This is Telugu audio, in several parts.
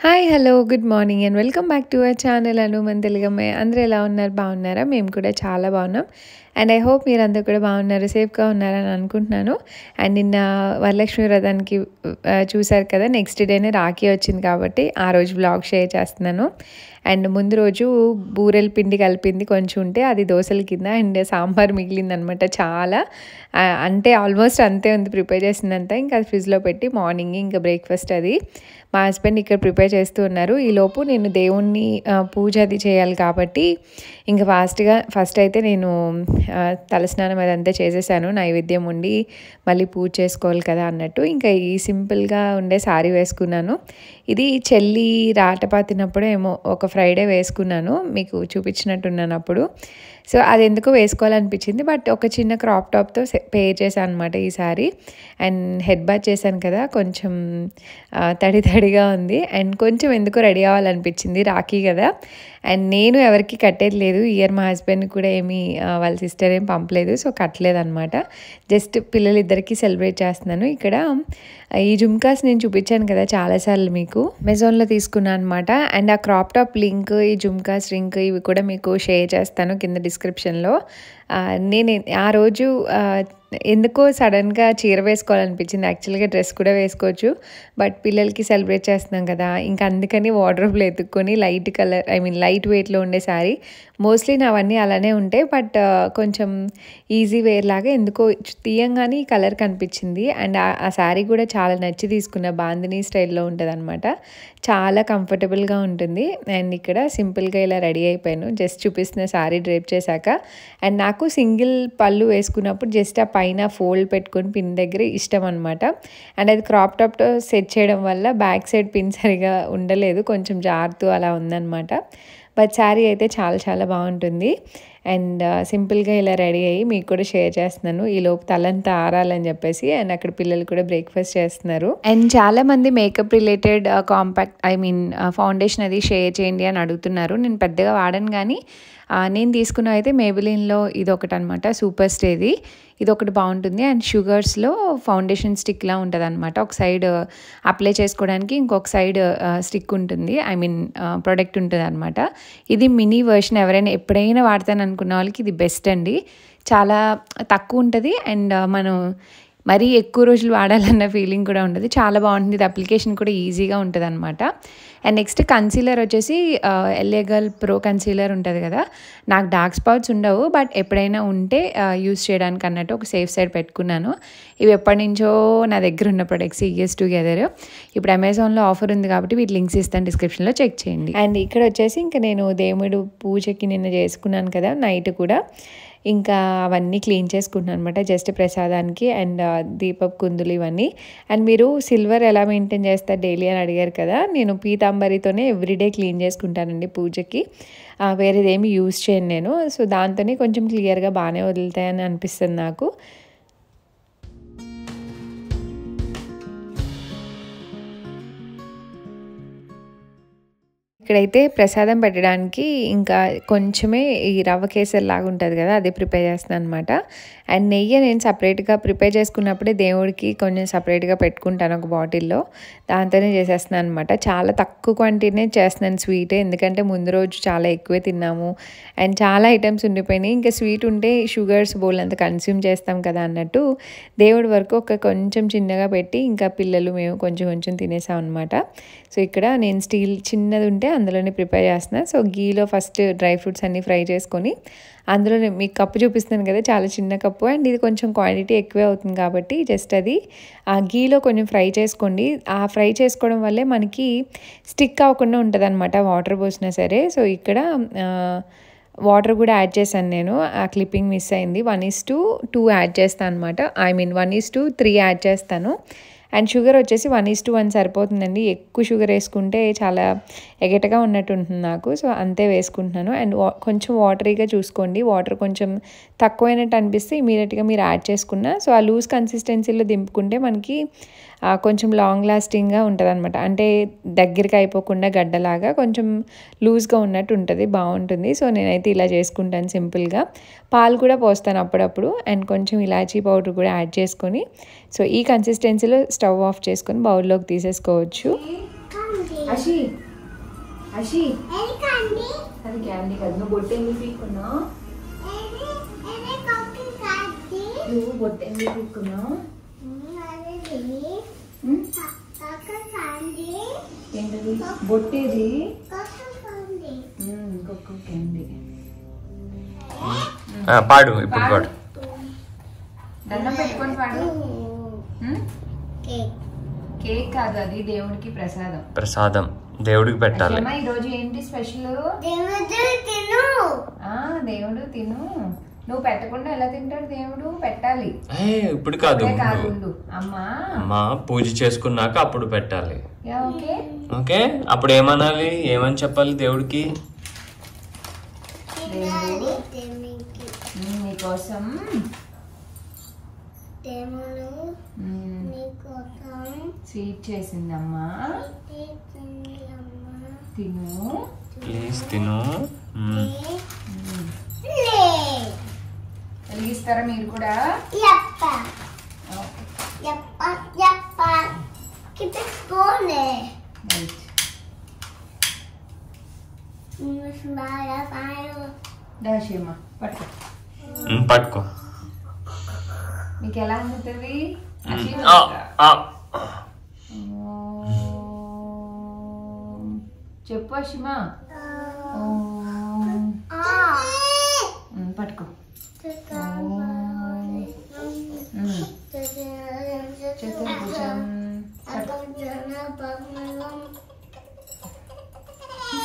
Hi hello good morning and welcome back to our channel Anu మన తెలుగమ్మాయి. అందరూ ఎలా ఉన్నారు? బాగున్నారా? మేము కూడా చాలా బాగున్నాం. అండ్ ఐ హోప్ మీరందరూ కూడా బాగున్నారు, సేఫ్గా ఉన్నారని అనుకుంటున్నాను. అండ్ నిన్న వరలక్ష్మి వ్రతానికి చూశారు కదా, నెక్స్ట్ డేనే రాఖీ వచ్చింది కాబట్టి ఆ రోజు బ్లాగ్ షేర్ చేస్తున్నాను. అండ్ ముందు రోజు బూరెల పిండి కలిపింది కొంచెం ఉంటే అది దోశల కింద, అండ్ సాంబార్ మిగిలిందనమాట చాలా. అంటే ఆల్మోస్ట్ అంతే ఉంది ప్రిపేర్ చేసిందంతా. ఇంకా అది ఫ్రిడ్జ్లో పెట్టి మార్నింగ్ ఇంకా బ్రేక్ఫాస్ట్ అది మా హస్బెండ్ ఇక్కడ ప్రిపేర్ చేస్తూ ఉన్నారు. ఈలోపు నేను దేవుణ్ణి పూజ అది చేయాలి కాబట్టి ఇంకా ఫస్ట్ అయితే నేను తలస్నానం అదంతా చేసేసాను. నైవేద్యం ఉండి మళ్ళీ పూజ చేసుకోవాలి కదా అన్నట్టు ఇంకా ఈ సింపుల్గా ఉండే శారీ వేసుకున్నాను. ఇది చెల్లి రాట పాతినప్పుడు ఏమో ఒక ఫ్రైడే వేసుకున్నాను, మీకు చూపించినట్టున్నాను అప్పుడు. సో అది ఎందుకో వేసుకోవాలనిపించింది, బట్ ఒక చిన్న క్రాప్ టాప్తో పేర్ చేశాను అనమాట ఈ సారీ. అండ్ హెడ్ బాత్ చేశాను కదా, కొంచెం తడి తడిగా ఉంది. అండ్ కొంచెం ఎందుకో రెడీ అవ్వాలనిపించింది, రాఖీ కదా. అండ్ నేను ఎవరికి కట్టేది లేదు, ఇయర్ మా హస్బెండ్ కూడా ఏమీ వాళ్ళ సిస్టర్ ఏం పంపలేదు, సో కట్టలేదు అనమాట. జస్ట్ పిల్లలిద్దరికీ సెలబ్రేట్ చేస్తున్నాను. ఇక్కడ ఈ జుమ్కాస్ నేను చూపించాను కదా చాలాసార్లు మీకు, అమెజాన్లో తీసుకున్నాను అనమాట. అండ్ ఆ క్రాప్ టాప్ లింక్, ఈ జుమ్కాస్ లింక్ ఇవి కూడా మీకు షేర్ చేస్తాను కింద డిస్క్రిప్షన్లో. నేను ఆ రోజు ఎందుకో సడన్గా చీర వేసుకోవాలనిపించింది. యాక్చువల్గా డ్రెస్ కూడా వేసుకోవచ్చు, బట్ పిల్లలకి సెలబ్రేట్ చేస్తున్నాం కదా, ఇంకా అందుకని వార్డ్రోబ్లో ఎత్తుక్కొని లైట్ కలర్, లైట్ వెయిట్లో ఉండే శారీ. మోస్ట్లీ నావన్నీ అలానే ఉంటాయి, బట్ కొంచెం ఈజీ వేర్ లాగా ఎందుకో తీయంగానే ఈ కలర్ కనిపించింది. అండ్ ఆ శారీ కూడా చాలా నచ్చి తీసుకున్న, బాందినీ స్టైల్లో ఉంటుంది అనమాట, చాలా కంఫర్టబుల్గా ఉంటుంది. అండ్ ఇక్కడ సింపుల్గా ఇలా రెడీ అయిపోయాను, జస్ట్ చూపిస్తున్న శారీ డ్రేప్ చేశాక. అండ్ నాకు సింగిల్ పళ్ళు వేసుకున్నప్పుడు జస్ట్ ఆ పైన ఫోల్డ్ పెట్టుకొని పిన్ దగ్గర ఇష్టం అనమాట. అండ్ అది క్రాప్ టాప్తో సెట్ చేయడం వల్ల బ్యాక్ సైడ్ పిన్ సరిగా ఉండలేదు, కొంచెం జారుతూ అలా ఉందన్నమాట. బట్ శారీ అయితే చాలా చాలా బాగుంటుంది. అండ్ సింపుల్గా ఇలా రెడీ అయ్యి మీకు కూడా షేర్ చేస్తున్నాను. ఈలోపు తలంతా ఆరాలని చెప్పేసి. అండ్ అక్కడ పిల్లలు కూడా బ్రేక్ఫాస్ట్ చేస్తున్నారు. అండ్ చాలామంది మేకప్ రిలేటెడ్ కాంపాక్ట్ ఫౌండేషన్ అది షేర్ చేయండి అని అడుగుతున్నారు. నేను పెద్దగా వాడను, కానీ నేను తీసుకున్న అయితే మేబిలిన్లో ఇదొకటి అనమాట, సూపర్ స్టేది. ఇదొకటి బాగుంటుంది. అండ్ షుగర్స్లో ఫౌండేషన్ స్టిక్లా ఉంటుంది అనమాట, ఒక సైడ్ అప్లై చేసుకోవడానికి, ఇంకొక సైడ్ స్టిక్ ఉంటుంది, ప్రొడక్ట్ ఉంటుంది అనమాట. ఇది మినీ వర్షన్, ఎవరైనా ఎప్పుడైనా వాడతాను అనుకున్న వాళ్ళకి ఇది బెస్ట్ అండి. చాలా తక్కువ ఉంటుంది అండ్ మనం మరీ ఎక్కువ రోజులు వాడాలన్న ఫీలింగ్ కూడా ఉండదు, చాలా బాగుంటుంది. ఇది అప్లికేషన్ కూడా ఈజీగా ఉంటుంది అనమాట. అండ్ నెక్స్ట్ కన్సీలర్ వచ్చేసి ఎల్ఏ గర్ల్ ప్రో కన్సీలర్ ఉంటుంది కదా, నాకు డార్క్ స్పాట్స్ ఉండవు, బట్ ఎప్పుడైనా ఉంటే యూస్ చేయడానికి అన్నట్టు ఒక సేఫ్ సైడ్ పెట్టుకున్నాను. ఇవి ఎప్పటి నుంచో నా దగ్గర ఉన్న ప్రొడక్ట్స్, ఇయర్స్ టుగెదర్. ఇప్పుడు అమెజాన్లో ఆఫర్ ఉంది కాబట్టి వీటి లింక్స్ ఇస్తాను డిస్క్రిప్షన్లో, చెక్ చేయండి. అండ్ ఇక్కడ వచ్చేసి ఇంకా నేను దేవుడు పూజకి నిన్న చేసుకున్నాను కదా నైట్ కూడా, ఇంకా అవన్నీ క్లీన్ చేసుకుంటున్నాను అనమాట, జస్ట్ ప్రసాదానికి. అండ్ దీపపు కుందులు ఇవన్నీ. అండ్ మీరు సిల్వర్ ఎలా మెయింటైన్ చేస్తారు డైలీ అని అడిగారు కదా, నేను పీతాంబరితోనే ఎవ్రీడే క్లీన్ చేసుకుంటానండి పూజకి, వేరేదేమి యూజ్ చేయను నేను. సో దాంతోనే కొంచెం క్లియర్గా బాగానే వదులుతాయని అనిపిస్తుంది నాకు. ఇక్కడైతే ప్రసాదం పెట్టడానికి ఇంకా కొంచెమే ఈ రవ్వ కేసరి లాగా ఉంటుంది కదా, అదే ప్రిపేర్ చేస్తున్నాను అనమాట. అండ్ నెయ్యి నేను సపరేట్గా ప్రిపేర్ చేసుకున్నప్పుడే దేవుడికి కొంచెం సపరేట్గా పెట్టుకుంటాను ఒక బాటిల్లో, దాంతోనే చేసేస్తున్నాను అనమాట. చాలా తక్కువ క్వాంటిటీనే చేస్తున్నాను స్వీట్, ఎందుకంటే ముందు రోజు చాలా ఎక్కువే తిన్నాము అండ్ చాలా ఐటమ్స్ ఉండిపోయినాయి. ఇంకా స్వీట్ ఉంటే షుగర్స్ బోల్ అంతా కన్స్యూమ్ చేస్తాం కదా అన్నట్టు దేవుడి వరకు కొంచెం చిన్నగా పెట్టి ఇంకా పిల్లలు మేము కొంచెం కొంచెం తినేసాం అనమాట. సో ఇక్కడ నేను స్టీల్ చిన్నది ఉంటే అందులోనే ప్రిపేర్ చేస్తున్నా. సో గీలో ఫస్ట్ డ్రై ఫ్రూట్స్ అన్నీ ఫ్రై చేసుకొని అందులోనే మీకు కప్పు చూపిస్తున్నాను కదా, చాలా చిన్న కప్పు. అండ్ ఇది కొంచెం క్వాంటిటీ ఎక్కువే అవుతుంది కాబట్టి జస్ట్ అది ఆ గీలో కొంచెం ఫ్రై చేసుకోండి. ఆ ఫ్రై చేసుకోవడం వల్లే మనకి స్టిక్ అవ్వకుండా ఉంటుంది అనమాట, వాటర్ పోసినా సరే. సో ఇక్కడ వాటర్ కూడా యాడ్ చేశాను నేను, ఆ క్లిప్పింగ్ మిస్ అయింది. 1:2 యాడ్ చేస్తాను అనమాట, 1:3 యాడ్ చేస్తాను. అండ్ షుగర్ వచ్చేసి 1:1 సరిపోతుందండి, ఎక్కువ షుగర్ వేసుకుంటే చాలా ఎగటగా ఉన్నట్టు ఉంటుంది నాకు, సో అంతే వేసుకుంటున్నాను. అండ్ కొంచెం వాటరీగా చూసుకోండి, వాటర్ కొంచెం తక్కువైనట్టు అనిపిస్తే ఇమీడియట్గా మీరు యాడ్ చేసుకున్నా, సో ఆ లూజ్ కన్సిస్టెన్సీలో దింపుకుంటే మనకి కొంచెం లాంగ్ లాస్టింగ్గా ఉంటుంది అనమాట, అంటే దగ్గరికి అయిపోకుండా గడ్డలాగా కొంచెం లూజ్గా ఉన్నట్టు ఉంటుంది, బాగుంటుంది. సో నేనైతే ఇలా చేసుకుంటాను సింపుల్గా. పాలు కూడా పోస్తాను అప్పుడప్పుడు, అండ్ కొంచెం ఇలాచీ పౌడర్ కూడా యాడ్ చేసుకొని, సో ఈ కన్సిస్టెన్సీలో స్టవ్ ఆఫ్ చేసుకొని బౌల్లోకి తీసేసుకోవచ్చు. అషి అషి అది క్యాండీ కాదు. నువ్వు బొట్టెంగి పీక్కున్నావు, నువ్వు బొట్టెంగి పీక్కున్నావు. ఏంటది బొట్టేది? కొక్క క్యాండీ. పాడు ఇప్పుడు పాడు. దండం పెట్టుకొని పాడు. కేక్ కాదు, అది దేవుడికి ప్రసాదం. ప్రసాదం దేవుడికి పెట్టాలి. ఈ రోజు ఏంటి స్పెషల్? దేవుడు తిను. నువ్వు పెట్టకుండా ఎలా తింటాడు దేవుడు? పెట్టాలి. ఇప్పుడు కాదు, అమ్మా పూజ చేసుకున్నాక అప్పుడు పెట్టాలి. Okay okay. అప్పుడు ఏమనాలి, ఏమని చెప్పాలి దేవుడికి? దేవుడు నీకోసం స్వీట్ చేసిందమ్మా, తిను ప్లీజ్ తిను. వెలిగిస్తారా మీరు కూడా? దాషేమా పట్టుకో. పట్టుకో. మీకు ఎలా ఉంటుంది? చెప్పు అషిమా. పట్టుకో.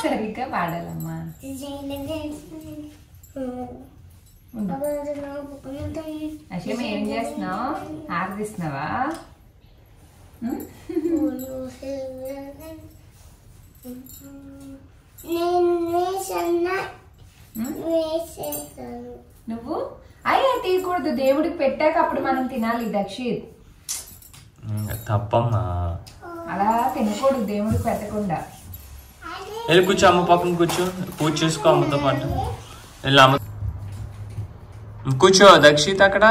సరిగ్గా పాడాలమ్మా. అషిమ ఏం చేస్తున్నావు? ఆరదిస్తున్నావా? నువ్వు అయ్యా తీయకూడదు, దేవుడికి పెట్టాక అప్పుడు మనం తినాలి. దక్షిత్ తప్పమ్మా, అలా తినకూడదు దేవుడికి పెట్టకుండా. వెళ్ళి కూర్చో, అమ్మ పక్కన కూర్చో, పూజ చేసుకో అమ్మతో పాటు. వెళ్ళి అమ్మ కూర్చో. దక్షిత్ అక్కడ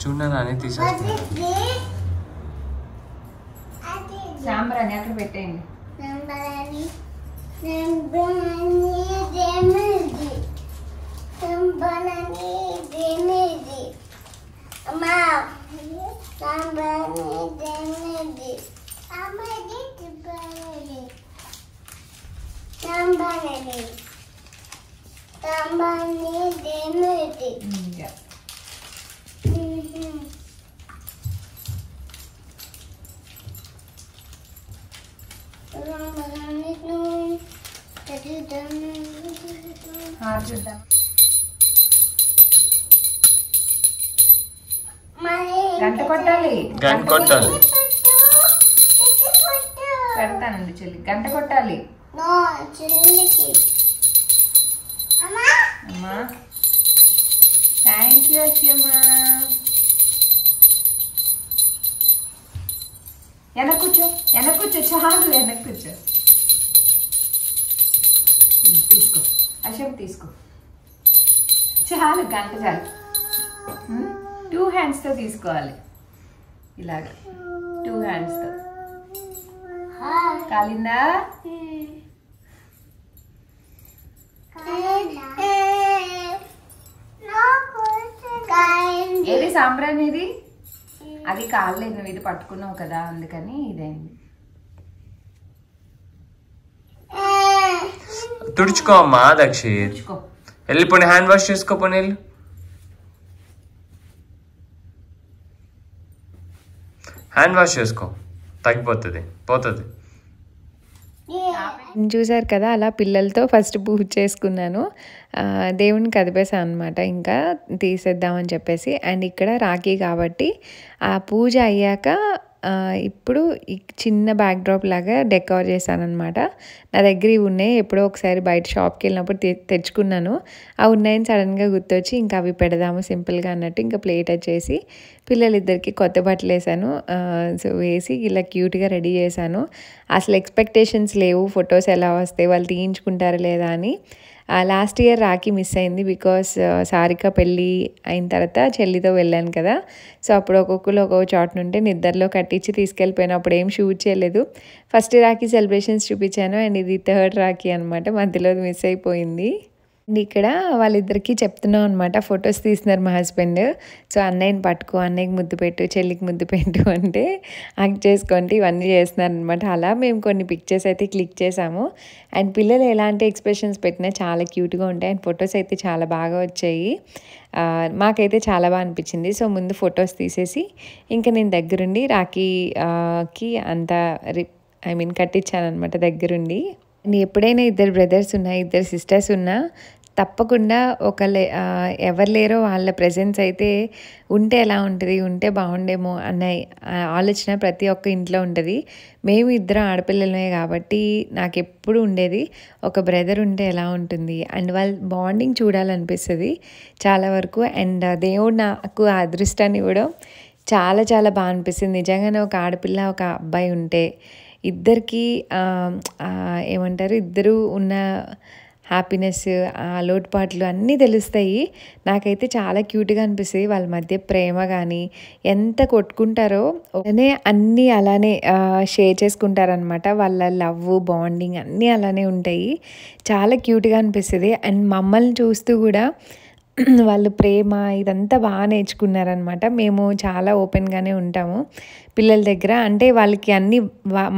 చూడనా అని తీసేస్తా. సాంబ్రాణి అక్కడ పెట్టేయండి. గంట కొట్టాలి, గంట కొట్టాలి. పెడతానండి చెల్లి, గంట కొట్టాలి. అమ్మా థ్యాంక్ యూ అమ్మా. వెనక్కి కూర్చో, వెనక్కి కూర్చో, చాలు వెనక్కి కూర్చో. తీసుకో అశోక్, తీసుకో. చాలు, గంట చాలు. 2 హ్యాండ్స్తో తీసుకోవాలి, ఇలాగా 2 హ్యాండ్స్తో. కాలిందా? ఏది సాంబ్రాణి? ఇది అది కాలేదు, నువ్వు ఇది పట్టుకున్నావు కదా, అందుకని ఇదైంది. తుడుచుకో అమ్మా దక్షిత్. వెళ్ళి పోనీ హ్యాండ్ వాష్ చేసుకో. పోనీ వెళ్ళు, హ్యాండ్ వాష్ చేసుకో, తగ్గిపోతుంది, పోతుంది. చూసారు కదా, అలా పిల్లలతో ఫస్ట్ పూజ చేసుకున్నాను. దేవుని కదిపేసాను అనమాట, ఇంకా తీసేద్దామని చెప్పేసి. అండ్ ఇక్కడ రాఖీ కాబట్టి ఆ పూజ అయ్యాక ఇప్పుడు ఈ చిన్న బ్యాక్ డ్రాప్ లాగా డెకరేట్ చేశాను అనమాట. నా దగ్గర ఇవి ఉన్నాయి, ఎప్పుడో ఒకసారి బయట షాప్కి వెళ్ళినప్పుడు తెచ్చుకున్నాను. అవి ఉన్నాయని సడన్గా గుర్తొచ్చి ఇంకా అవి పెడదాము సింపుల్గా అన్నట్టు ఇంకా ప్లేట్ వచ్చేసి పిల్లలిద్దరికి కొత్త బట్టలు వేసాను. సో వేసి ఇలా క్యూట్గా రెడీ చేశాను. అసలు ఎక్స్పెక్టేషన్స్ లేవు ఫొటోస్ ఎలా వస్తాయి, వాళ్ళు తీయించుకుంటారా లేదా అని. లాస్ట్ ఇయర్ రాఖీ మిస్ అయింది బికాస్ సారిక పెళ్ళి అయిన తర్వాత చెల్లితో వెళ్ళాను కదా. సో అప్పుడు ఒక్కొక్కరు ఒక్కొక్క చోట నుండి నిద్రలో కట్టించి తీసుకెళ్ళిపోయాను. అప్పుడు ఏం షూట్ చేయలేదు. ఫస్ట్ రాఖీ సెలబ్రేషన్స్ చూపించాను అండ్ ఇది థర్డ్ రాఖీ అనమాట, మధ్యలో మిస్ అయిపోయింది. అండ్ ఇక్కడ వాళ్ళిద్దరికీ చెప్తున్నాం అనమాట, ఫొటోస్ తీస్తున్నారు మా హస్బెండ్. సో అన్నయ్యని పట్టుకో, అన్నయ్యకి ముద్దు పెట్టు, చెల్లికి ముద్దు పెట్టు అంటే యాక్ట్ చేసుకుంటే ఇవన్నీ చేస్తున్నారు అనమాట. అలా మేము కొన్ని పిక్చర్స్ అయితే క్లిక్ చేసాము. అండ్ పిల్లలు ఎలాంటి ఎక్స్ప్రెషన్స్ పెట్టినా చాలా క్యూట్గా ఉంటాయి అండ్ ఫొటోస్ అయితే చాలా బాగా వచ్చాయి. మాకైతే చాలా బాగా అనిపించింది. సో ముందు ఫొటోస్ తీసేసి ఇంకా నేను దగ్గరుండి రాఖీకి అంతా కట్టించాను అనమాట దగ్గరుండి. ఎప్పుడైనా ఇద్దరు బ్రదర్స్ ఉన్నా, ఇద్దరు సిస్టర్స్ ఉన్నా తప్పకుండా ఎవరు లేరో వాళ్ళ ప్రెజెన్స్ అయితే ఉంటే ఎలా ఉంటుంది, ఉంటే బాగుండేమో అన్న ఆలోచన ప్రతి ఒక్క ఇంట్లో ఉంటుంది. మేము ఇద్దరం ఆడపిల్లలమే కాబట్టి నాకు ఎప్పుడు ఉండేది ఒక బ్రదర్ ఉంటే ఎలా ఉంటుంది అండ్ వాళ్ళ బాండింగ్ చూడాలనిపిస్తుంది చాలా వరకు. అండ్ దేవుడు నాకు ఆ అదృష్టాన్ని ఇవ్వడం చాలా చాలా బాగా అనిపిస్తుంది. నిజంగానే ఒక ఆడపిల్ల ఒక అబ్బాయి ఉంటే ఇద్దరికి ఇద్దరు ఉన్న హ్యాపీనెస్, లోటుపాట్లు అన్నీ తెలుస్తాయి. నాకైతే చాలా క్యూట్గా అనిపిస్తుంది. వాళ్ళ మధ్య ప్రేమ కానీ ఎంత కొట్టుకుంటారో అన్నీ అలానే షేర్ చేసుకుంటారనమాట. వాళ్ళ లవ్, బాండింగ్ అన్నీ అలానే ఉంటాయి. చాలా క్యూట్గా అనిపిస్తుంది. అండ్ మమ్మల్ని చూస్తూ కూడా వాళ్ళు ప్రేమ ఇదంతా బాగా నేర్చుకున్నారనమాట. మేము చాలా ఓపెన్గానే ఉంటాము పిల్లల దగ్గర. అంటే వాళ్ళకి అన్నీ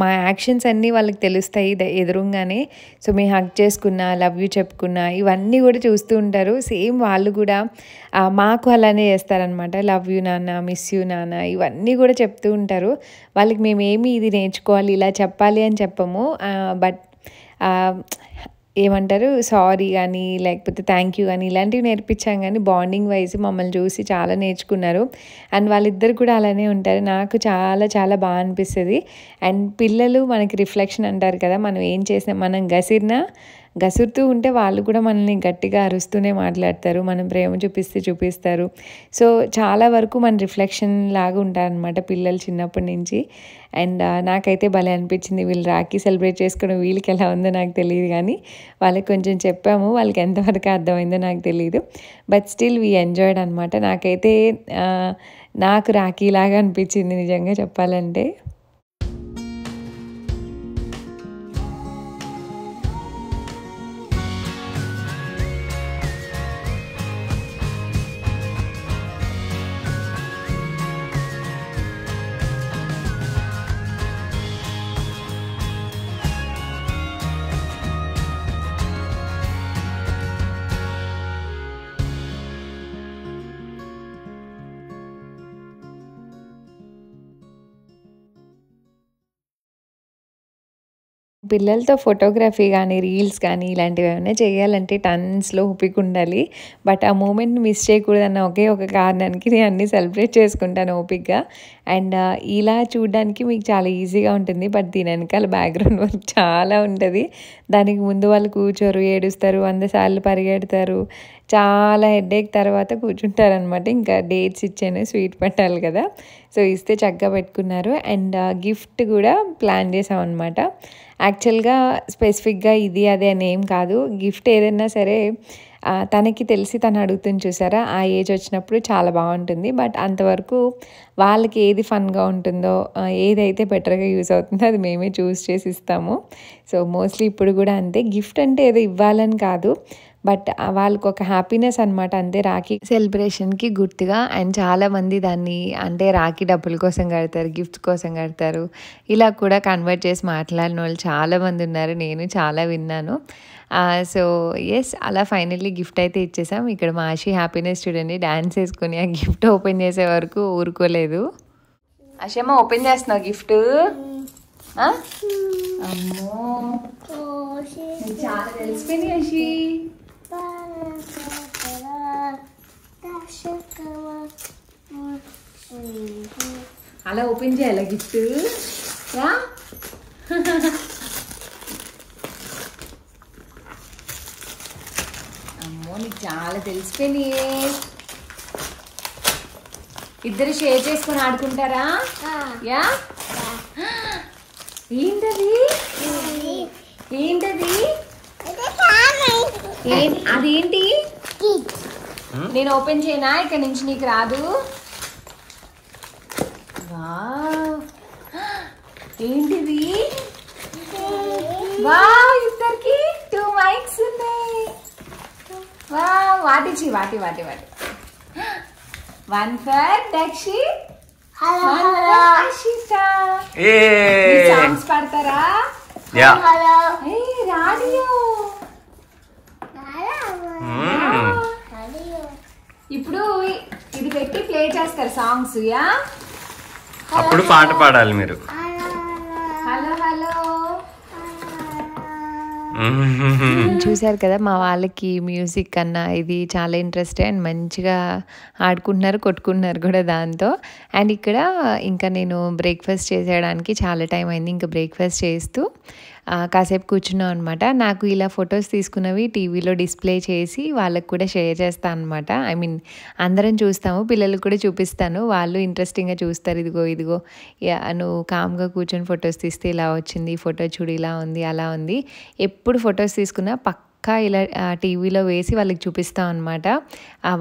మా యాక్షన్స్ అన్నీ వాళ్ళకి తెలుస్తాయి ఎదురుగానే. సో మేము హగ్ చేసుకున్నా, లవ్ యూ చెప్పుకున్నా ఇవన్నీ కూడా చూస్తూ ఉంటారు. సేమ్ వాళ్ళు కూడా మాకు అలానే చేస్తారనమాట. లవ్ యూ నాన్న, మిస్ యూ నాన్న ఇవన్నీ కూడా చెప్తూ ఉంటారు. వాళ్ళకి మేమేమి ఇది నేర్చుకోవాలి, ఇలా చెప్పాలి అని చెప్పము. బట్ సారీ కానీ లేకపోతే థ్యాంక్ యూ కానీ ఇలాంటివి నేర్పించాం. కానీ బాండింగ్ వైజ్ మమ్మల్ని చూసి చాలా నేర్చుకున్నారు. అండ్ వాళ్ళిద్దరు కూడా అలానే ఉంటారు. నాకు చాలా చాలా బాగా అనిపిస్తుంది. అండ్ పిల్లలు మనకి రిఫ్లెక్షన్ అంటారు కదా, మనం ఏం చేసినా, మనం గసురుతూ ఉంటే వాళ్ళు కూడా మనల్ని గట్టిగా అరుస్తూనే మాట్లాడతారు, మనం ప్రేమ చూపిస్తారు. సో చాలా వరకు మన రిఫ్లెక్షన్ లాగా ఉంటారనమాట పిల్లలు చిన్నప్పటి నుంచి. అండ్ నాకైతే భలే అనిపించింది. వీళ్ళు రాఖీ సెలబ్రేట్ చేసుకోవడం వీళ్ళకి ఎలా ఉందో నాకు తెలియదు, కానీ వాళ్ళకి కొంచెం చెప్పాము. వాళ్ళకి ఎంతవరకు అర్థమైందో నాకు తెలియదు. బట్ స్టిల్ వీ ఎంజాయ్డ్ అనమాట. నాకైతే నాకు రాఖీ లాగా అనిపించింది నిజంగా చెప్పాలంటే. పిల్లలతో ఫోటోగ్రఫీ కానీ, రీల్స్ కానీ ఇలాంటివి ఏమైనా చేయాలంటే టన్స్లో ఓపిక ఉండాలి. బట్ ఆ మూమెంట్ని మిస్ చేయకూడదన్న ఒకే ఒక కారణానికి నేను అన్నీ సెలబ్రేట్ చేసుకుంటాను ఓపికగా. అండ్ ఇలా చూడడానికి మీకు చాలా ఈజీగా ఉంటుంది. బట్ దీని వెనకాల బ్యాక్గ్రౌండ్ వర్క్ చాలా ఉంటుంది. దానికి ముందు వాళ్ళు కూర్చోరు, ఏడుస్తారు, 100 సార్లు పరిగెడతారు, చాలా హెడేక్ తర్వాత కూర్చుంటారనమాట. ఇంకా డేట్స్ ఇచ్చాను, స్వీట్ పెట్టాలి కదా, సో ఇస్తే చక్కగా పెట్టుకున్నారు. అండ్ గిఫ్ట్ కూడా ప్లాన్ చేసాం అనమాట. యాక్చువల్గా స్పెసిఫిక్గా ఇది అదే అని ఏం కాదు. గిఫ్ట్ ఏదైనా సరే తనకి తెలిసి తను అడుగుతుంది చూసారా, ఆ ఏజ్ వచ్చినప్పుడు చాలా బాగుంటుంది. బట్ అంతవరకు వాళ్ళకి ఏది ఫన్గా ఉంటుందో, ఏదైతే బెటర్గా యూస్ అవుతుందో అది మేమే చూస్ చేసి ఇస్తాము. సో మోస్ట్లీ ఇప్పుడు కూడా అంతే. గిఫ్ట్ అంటే ఏదో ఇవ్వాలని కాదు, బట్ వాళ్ళకి ఒక హ్యాపీనెస్ అనమాట అంతే, రాఖీ సెలబ్రేషన్కి గుర్తుగా. అండ్ చాలామంది దాన్ని అంటే రాఖీ డబ్బుల కోసం కడతారు, గిఫ్ట్స్ కోసం కడతారు, ఇలా కూడా కన్వర్ట్ చేసి మాట్లాడిన వాళ్ళు చాలామంది ఉన్నారు, నేను చాలా విన్నాను. సో ఎస్, అలా ఫైనల్లీ గిఫ్ట్ అయితే ఇచ్చేసాం. ఇక్కడ మా ఆశి హ్యాపీనెస్ చూడండి, డ్యాన్స్ వేసుకొని ఆ గిఫ్ట్ ఓపెన్ చేసే వరకు ఊరుకోలేదు. ఆశమ్మ ఓపెన్ చేస్తున్నావు గిఫ్ట్? అమ్మో చాలా తెలిసిపోయింది ఆశి. అలా ఓపెన్ చేయాలా గిఫ్ట్? అమ్మో నీకు చాలా తెలిసిపోయినాయి. ఇద్దరు షేర్ చేసుకొని ఆడుకుంటారా? యా. ఏంటది? ఏంటది? అదేంటి నేను ఓపెన్ చేయనా ఇక్కడ నుంచి నీకు రాదు ఏంటిది ఇద్దరికి 2 మైక్స్ ఉన్నాయి వాటి 1 ఫర్ దక్షిత్ సాంగ్స్ పాడతారా రాడియో ఇప్పుడు ఇది పెట్టి ప్లే చేస్తారు సాంగ్స్ యా అప్పుడు పాట పాడాలి మీరు హలో హలో చూశారు కదా మా వాళ్ళకి మ్యూజిక్ కన్నా ఇది చాలా ఇంట్రెస్ట్ అండ్ మంచిగా ఆడుకుంటున్నారు కొట్టుకుంటున్నారు కూడా దాంతో. అండ్ ఇక్కడ ఇంకా నేను బ్రేక్ఫాస్ట్ చేసేయడానికి చాలా టైం అయింది. ఇంకా బ్రేక్ఫాస్ట్ చేస్తూ కాసేపు కూర్చున్నాం అనమాట. నాకు ఇలా ఫొటోస్ తీసుకున్నవి టీవీలో డిస్ప్లే చేసి వాళ్ళకు కూడా షేర్ చేస్తాను అనమాట. ఐ మీన్ అందరం చూస్తాము, పిల్లలకు కూడా చూపిస్తాను, వాళ్ళు ఇంట్రెస్టింగ్గా చూస్తారు. ఇదిగో నువ్వు కామ్గా కూర్చొని ఫొటోస్ తీస్తే ఇలా వచ్చింది, ఫోటో చూడు ఇలా ఉంది అలా ఉంది. ఎప్పుడు ఫొటోస్ తీసుకున్నా ఇలా టీవీలో వేసి వాళ్ళకి చూపిస్తాం అనమాట.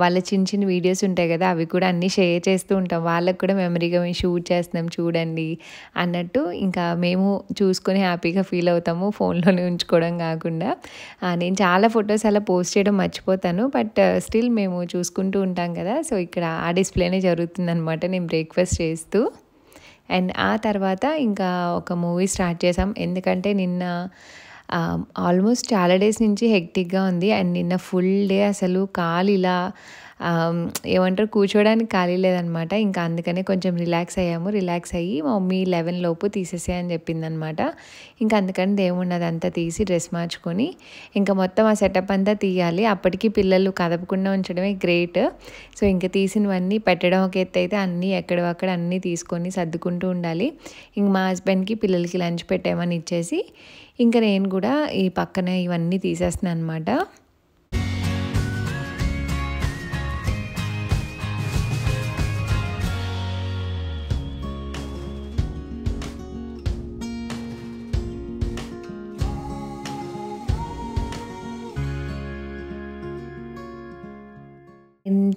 వాళ్ళ చిన్న వీడియోస్ ఉంటాయి కదా, అవి కూడా అన్నీ షేర్ చేస్తూ ఉంటాం. వాళ్ళకు కూడా మెమరీగా మేము షూట్ చేస్తున్నాం చూడండి అన్నట్టు. ఇంకా మేము చూసుకొని హ్యాపీగా ఫీల్ అవుతాము, ఫోన్లోనే ఉంచుకోవడం కాకుండా. నేను చాలా ఫొటోస్ అలా పోస్ట్ చేయడం మర్చిపోతాను, బట్ స్టిల్ మేము చూసుకుంటూ ఉంటాం కదా. సో ఇక్కడ ఆ డిస్ప్లేనే జరుగుతుందనమాట నేను బ్రేక్ఫాస్ట్ చేస్తూ. అండ్ ఆ తర్వాత ఇంకా ఒక మూవీ స్టార్ట్ చేసాం. ఎందుకంటే నిన్న ఆల్మోస్ట్ చాలా డేస్ నుంచి హెక్టిక్గా ఉంది. అండ్ నిన్న ఫుల్ డే అసలు కాలు ఇలా ఏమంటారు కూర్చోడానికి ఖాళీ లేదనమాట. ఇంకా అందుకనే కొంచెం రిలాక్స్ అయ్యాము. రిలాక్స్ అయ్యి మా మమ్మీ 11 లోపు తీసేసేయని చెప్పిందనమాట. ఇంకా అందుకని దేవుణ్ణి అదంతా తీసి డ్రెస్ మార్చుకొని ఇంకా మొత్తం ఆ సెటప్ అంతా తీయాలి. అప్పటికి పిల్లలు కదపకుండా ఉంచడమే గ్రేట్. సో ఇంకా తీసినవన్నీ పెట్టడం ఒక ఎత్తు అయితే అన్నీ ఎక్కడక్కడ అన్నీ తీసుకొని సర్దుకుంటూ ఉండాలి. ఇంక మా హస్బెండ్కి పిల్లలకి లంచ్ పెట్టేమని ఇచ్చేసి ఇంకా నేను కూడా ఈ పక్కన ఇవన్నీ తీసేస్తున్నాను అనమాట.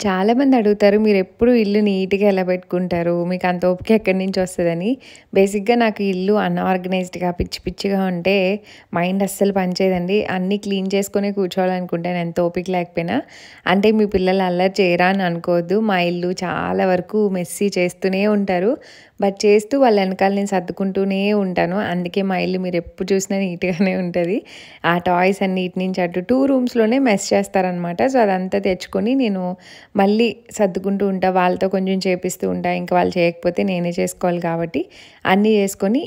చాలామంది అడుగుతారు, మీరు ఎప్పుడు ఇల్లు నీట్గా ఎలా పెట్టుకుంటారు, మీకు అంత ఓపిక ఎక్కడి నుంచి వస్తుందని. బేసిక్గా నాకు ఇల్లు అన్ఆర్గనైజ్డ్గా పిచ్చిగా ఉంటే మైండ్ అస్సలు పనిచేయదండి. అన్నీ క్లీన్ చేసుకునే కూర్చోవాలనుకుంటాను ఎంత ఓపిక లేకపోయినా. అంటే మీ పిల్లలు అల్లరి చేయరా అని అనుకోవద్దు. మా ఇల్లు చాలా వరకు మెస్సీ చేస్తూనే ఉంటారు, బట్ చేస్తూ వాళ్ళ వెనకాల నేను సర్దుకుంటూనే ఉంటాను. అందుకే మా ఇల్లు మీరు ఎప్పుడు చూసినా నీట్గానే ఉంటుంది. ఆ టాయ్స్ అన్ని ఇటు నుంచి అటు 2 రూమ్స్లోనే మెస్ చేస్తారనమాట. సో అదంతా తెచ్చుకొని నేను మళ్ళీ సర్దుకుంటూ ఉంటా, వాళ్ళతో కొంచెం చేపిస్తూ ఉంటా. ఇంకా వాళ్ళు చేయకపోతే నేనే చేసుకోవాలి కాబట్టి అన్నీ చేసుకొని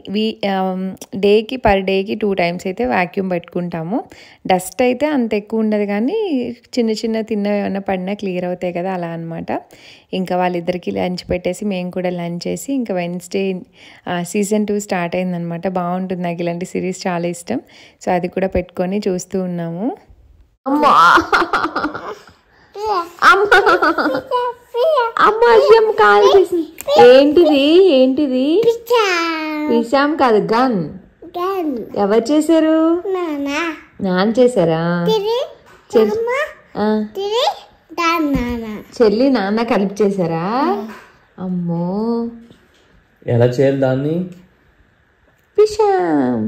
పర్ డేకి 2 టైమ్స్ అయితే వాక్యూమ్ పెట్టుకుంటాము. డస్ట్ అయితే అంత ఎక్కువ ఉండదు, కానీ చిన్న తిన్నవి ఏమైనా పడినా క్లియర్ అవుతాయి కదా, అలా అనమాట. ఇంకా వాళ్ళిద్దరికి లంచ్ పెట్టేసి మేము కూడా లంచ్ చేసి ఇంకా వెన్స్డే సీజన్ 2 స్టార్ట్ అయిందనమాట. బాగుంటుంది, నాకు ఇలాంటి సిరీస్ చాలా ఇష్టం. సో అది కూడా పెట్టుకొని చూస్తూ ఉన్నాము. ఏంటిది పిశాం కాదు, గన్. ఎవరు చేశారు? నాన్న చేశారా? చెల్లి నాన్న కలిపి చేశారా? అమ్మో, ఎలా చేయాలి దాన్ని? పిశాం.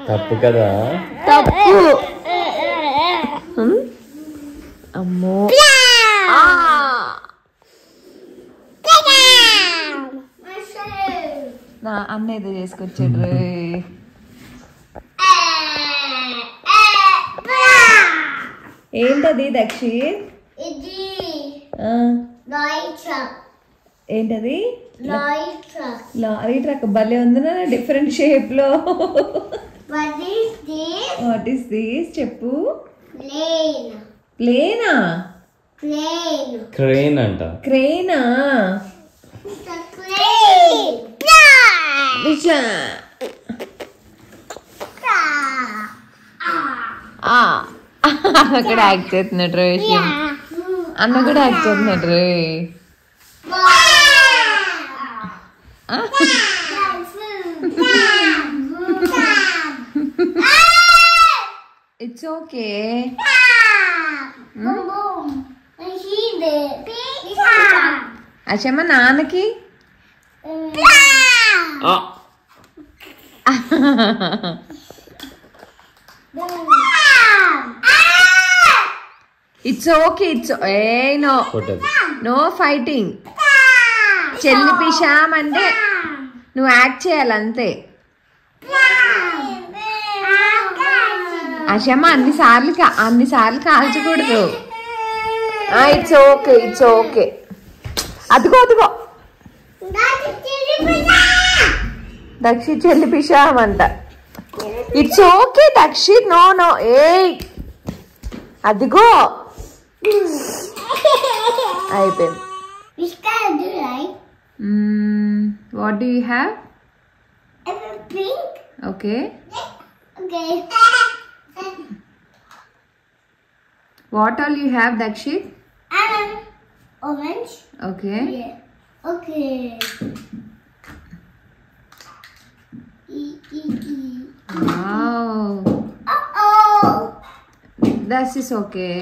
తప్పు కదా, తప్పు. అమ్మో, నా అన్న ఏదో చేసుకొచ్చాడు. ఏంటది దక్షిత్? ఏంటది? లారీ ట్రక్ భలే ఉంది నా, డిఫరెంట్ షేప్ లో. What is this? చెప్పు. ప్లేనా? క్రేన్ అంట. క్రేనా? అక్కడ యాక్ట్ చేస్తున్నాడు రే విషయం. అన్న కూడా యాక్ట్ చేస్తున్నాడు రే. It's okay. అచ్చమ్మ నాన్నకి ఇట్స్ ఓకే. No fighting. చెల్లి పిషాం అంటే నువ్వు యాక్ట్ చేయాలంతే. అషమ్మ అన్నిసార్లు కాల్చకూడదు. It's okay. అదిగో దక్షిత్ చెల్లి పిషాం అంట. It's okay Dakshit. నో ఏ అదిగో అయిపోయింది. What do you have? Okay. What all you have, Dakshit? Orange. Okay. Yeah. Okay. Wow. Uh-oh. That is okay.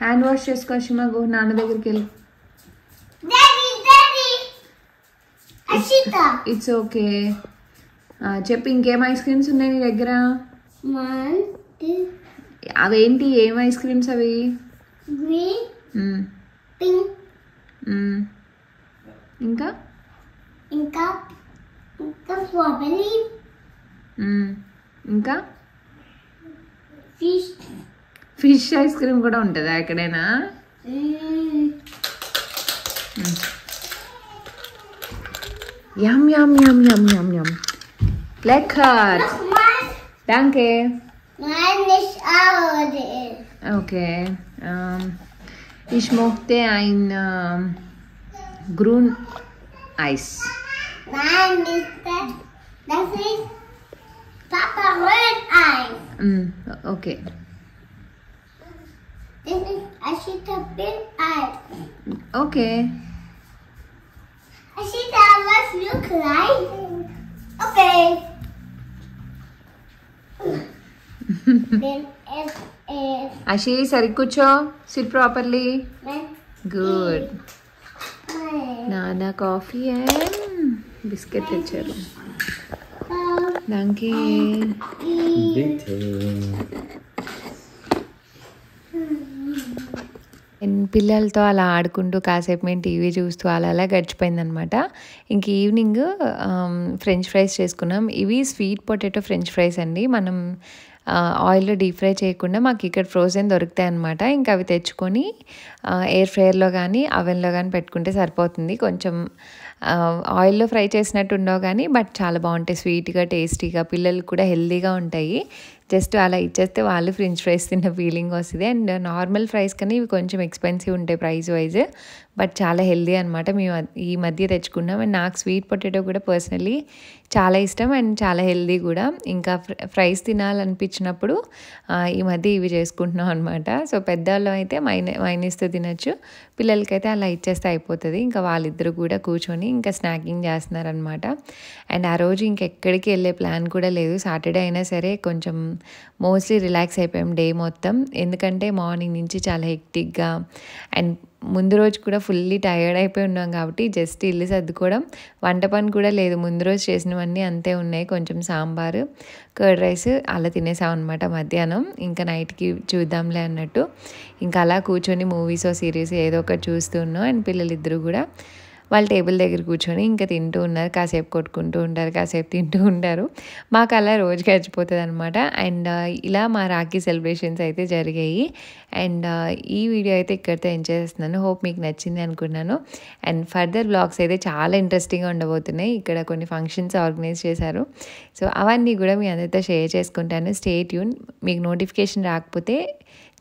Hand wash చేసుకో షిమా. గో నాన్న దగ్గరికి వెళ్ళి. It's okay. చెప్పు ఇంకేం ఐస్ క్రీమ్స్ ఉన్నాయి నీ దగ్గర? అవేంటి? ఏం ఐస్ క్రీమ్స్ అవి? ఇంకా ఇంకా ఫిష్ ఐస్ క్రీమ్ కూడా ఉంటుందా ఎక్కడైనా? Yum. Lecker. Danke. Nein, nicht auch. Okay. Ich möchte ein grün Eis. Nein, nicht das. Das ist Papa Röhreis. Okay. Das ist Ashita Bill Eis. Okay. Ashita, was look like? Okay. Then it is. Ashi, sari కూర్చో. Sit properly. Good. Nana coffee and biscuit తెచ్చారు. Danke. పిల్లలతో అలా ఆడుకుంటూ కాసేపు మేము టీవీ చూస్తూ అలా గడిచిపోయిందనమాట. ఇంక ఈవినింగ్ ఫ్రెంచ్ ఫ్రైస్ చేసుకున్నాం. ఇవి స్వీట్ పొటాటో ఫ్రెంచ్ ఫ్రైస్ అండి. మనం ఆయిల్లో డీప్ ఫ్రై చేయకుండా మాకు ఇక్కడ ఫ్రోజన్ దొరుకుతాయి అన్నమాట. ఇంకా అవి తెచ్చుకొని ఎయిర్ ఫ్రైయర్లో కానీ అవెన్లో కానీ పెట్టుకుంటే సరిపోతుంది. కొంచెం ఆయిల్లో ఫ్రై చేసినట్టు ఉండవు కానీ బట్ చాలా బాగుంటాయి. స్వీట్గా టేస్టీగా పిల్లలు కూడా హెల్తీగా ఉంటాయి. జస్ట్ అలా ఇచ్చేస్తే వాళ్ళు ఫ్రెంచ్ ఫ్రైస్ తిన్న ఫీలింగ్ వస్తుంది. అండ్ నార్మల్ ఫ్రైస్ కానీ ఇవి కొంచెం ఎక్స్పెన్సివ్ ఉంటాయి ప్రైస్ వైజ్, బట్ చాలా హెల్దీ అనమాట. మేము ఈ మధ్య తెచ్చుకున్నాం. అండ్ నాకు స్వీట్ పొటాటో కూడా పర్సనలీ చాలా ఇష్టం అండ్ చాలా హెల్దీ కూడా. ఇంకా ఫ్రైస్ తినాలనిపించినప్పుడు ఈ మధ్య ఇవి చేసుకుంటున్నాం అనమాట. సో పెద్దవాళ్ళు అయితే మైనీస్తో తినచ్చు, పిల్లలకైతే అలా ఇచ్చేస్తే అయిపోతుంది. ఇంకా వాళ్ళిద్దరు కూడా కూర్చొని ఇంకా స్నాకింగ్ చేస్తున్నారనమాట. అండ్ ఆ రోజు ఇంకెక్కడికి వెళ్ళే ప్లాన్ కూడా లేదు. సాటర్డే అయినా సరే కొంచెం మోస్ట్లీ రిలాక్స్ అయిపోయాం డే మొత్తం. ఎందుకంటే మార్నింగ్ నుంచి చాలా హెక్టిక్గా అండ్ ముందు రోజు కూడా ఫుల్లీ టైర్డ్ అయిపోయి ఉన్నాం కాబట్టి జస్ట్ ఇల్లు సర్దుకోవడం, వంట పని కూడా లేదు. ముందు రోజు చేసినవన్నీ అంతే ఉన్నాయి. కొంచెం సాంబారు, కర్డ్ రైస్ అలా తినేసాం అనమాట మధ్యాహ్నం. ఇంకా నైట్కి చూద్దాంలే అన్నట్టు ఇంకా అలా కూర్చొని మూవీస్ సిరీస్ ఏదో ఒకటి చూస్తూ ఉన్నాం. అండ్ పిల్లలిద్దరూ కూడా వాళ్ళ టేబుల్ దగ్గర కూర్చొని ఇంకా తింటూ ఉన్నారు. కాసేపు కొట్టుకుంటూ ఉంటారు, కాసేపు తింటూ ఉంటారు. మాకు అలా రోజు గడిచిపోతుంది అనమాట. అండ్ ఇలా మా రాఖీ సెలబ్రేషన్స్ అయితే జరిగాయి. అండ్ ఈ వీడియో అయితే ఇక్కడితో ఎంజాయ్ చేస్తున్నాను. హోప్ మీకు నచ్చింది అనుకున్నాను. అండ్ ఫర్దర్ బ్లాగ్స్ అయితే చాలా ఇంట్రెస్టింగ్గా ఉండబోతున్నాయి. ఇక్కడ కొన్ని ఫంక్షన్స్ ఆర్గనైజ్ చేశారు. సో అవన్నీ కూడా మీ అందరితో షేర్ చేసుకుంటాను. Stay tune. మీకు నోటిఫికేషన్ రాకపోతే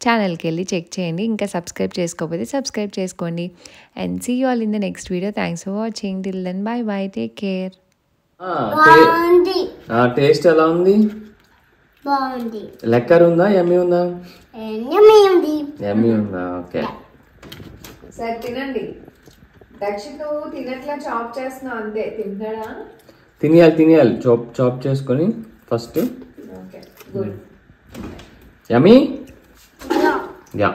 ఛానల్కి వెళ్ళి చెక్ చేయండి. ఇంకా సబ్స్క్రైబ్ చేసుకోకపోతే సబ్స్క్రైబ్ చేసుకోండి. And see you all in the next video. Thanks for watching. Till then bye bye, take care. Taste ఎలా ఉంది? బాగుంది. లెక్కర్ ఉందా? యమ్మీ ఉందా? యమ్మీ ఉంది. యమ్మీ ఉందా? ఓకే సరే తినండి. దక్షిత్ నువ్వు తినట్లా చాప్ చేస్తున్నావు అంతే, తింటాడా? తినేయాలి చాప్ చేసుకొని first. Okay good. Yummy. Yeah. Yeah